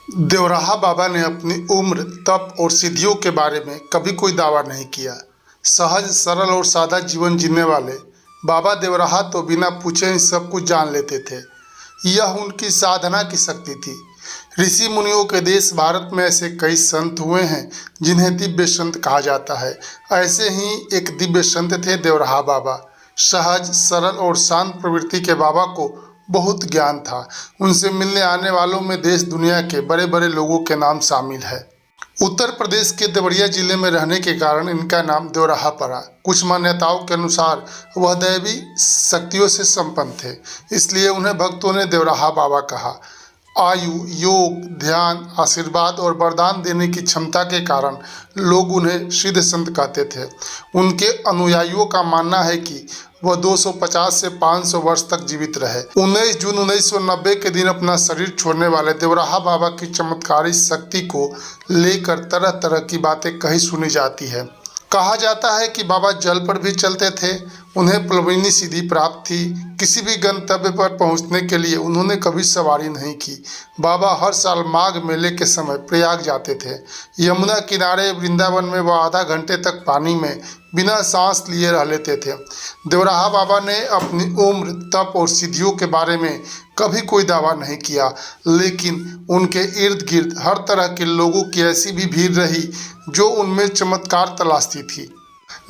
देवराहा बाबा ने अपनी उम्र, तप और सिद्धियों के बारे में कभी कोई दावा नहीं किया। सहज, सरल और सादा जीवन जीने वाले बाबा देवराहा तो बिना पूछे ही सब कुछ जान लेते थे। यह उनकी साधना की शक्ति थी। ऋषि मुनियों के देश भारत में ऐसे कई संत हुए हैं जिन्हें दिव्य संत कहा जाता है। ऐसे ही एक दिव्य संत थे देवराहा बाबा। सहज, सरल और शांत प्रवृत्ति के बाबा को बहुत ज्ञान था। उनसे मिलने आने वालों में देश दुनिया के बड़े बड़े लोगों के नाम शामिल है। उत्तर प्रदेश के देवरिया जिले में रहने के कारण इनका नाम देवराहा पड़ा। कुछ मान्यताओं के अनुसार वह दैवी शक्तियों से संपन्न थे, इसलिए उन्हें भक्तों ने देवराहा बाबा कहा। आयु, योग, ध्यान, आशीर्वाद और वरदान देने की क्षमता के कारण लोग उन्हें सिद्ध संत कहते थे। उनके अनुयायियों का मानना है कि वह 250 से 500 वर्ष तक जीवित रहे। 19 जून 1990 के दिन अपना शरीर छोड़ने वाले देवराहा बाबा की चमत्कारी शक्ति को लेकर तरह तरह की बातें कही सुनी जाती है। कहा जाता है कि बाबा जल पर भी चलते थे। उन्हें प्लवनी सिद्धि प्राप्त थी। किसी भी गंतव्य पर पहुंचने के लिए उन्होंने कभी सवारी नहीं की। बाबा हर साल माघ मेले के समय प्रयाग जाते थे। यमुना किनारे वृंदावन में वह आधा घंटे तक पानी में बिना सांस लिए रह लेते थे। देवराहा बाबा ने अपनी उम्र, तप और सिद्धियों के बारे में कभी कोई दावा नहीं किया, लेकिन उनके इर्द गिर्द हर तरह के लोगों की ऐसी भी भीड़ रही जो उनमें चमत्कार तलाशती थी।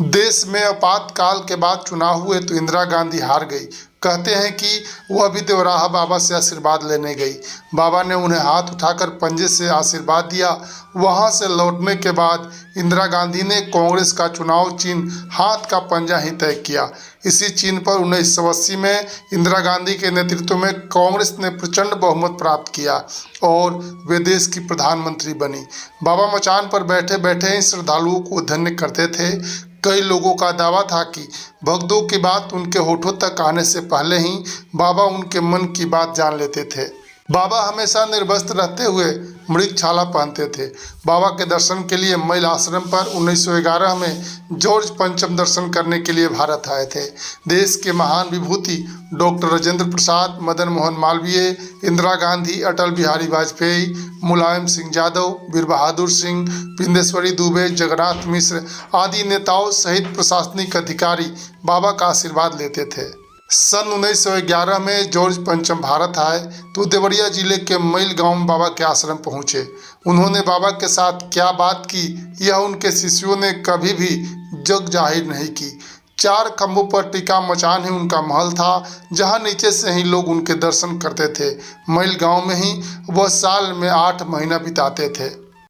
देश में आपातकाल के बाद चुनाव हुए तो इंदिरा गांधी हार गई। कहते हैं कि वह भी देवराहा बाबा से आशीर्वाद लेने गई। बाबा ने उन्हें हाथ उठाकर पंजे से आशीर्वाद दिया। वहां से लौटने के बाद इंदिरा गांधी ने कांग्रेस का चुनाव चिन्ह हाथ का पंजा ही तय किया। इसी चिन्ह पर 1980 में इंदिरा गांधी के नेतृत्व में कांग्रेस ने प्रचंड बहुमत प्राप्त किया और वे देश की प्रधानमंत्री बनी। बाबा मचान पर बैठे बैठे ही श्रद्धालुओं को धन्य करते थे। कई लोगों का दावा था कि भक्तों की बात उनके होठों तक आने से पहले ही बाबा उनके मन की बात जान लेते थे। बाबा हमेशा निर्वस्त्र रहते हुए मृग छाला पहनते थे। बाबा के दर्शन के लिए मैल आश्रम पर 1911 में जॉर्ज पंचम दर्शन करने के लिए भारत आए थे। देश के महान विभूति डॉक्टर राजेंद्र प्रसाद, मदन मोहन मालवीय, इंदिरा गांधी, अटल बिहारी वाजपेयी, मुलायम सिंह यादव, वीर बहादुर सिंह, बिंदेश्वरी दुबे, जगन्नाथ मिश्र आदि नेताओं सहित प्रशासनिक अधिकारी बाबा का आशीर्वाद लेते थे। सन 1911 में जॉर्ज पंचम भारत आए तो देवरिया जिले के मैल गांव में बाबा के आश्रम पहुंचे। उन्होंने बाबा के साथ क्या बात की, यह उनके शिष्यों ने कभी भी जग जाहिर नहीं की। 4 खंभों पर टिका मचान ही उनका महल था, जहां नीचे से ही लोग उनके दर्शन करते थे। मैल गांव में ही वह साल में 8 महीना बिताते थे।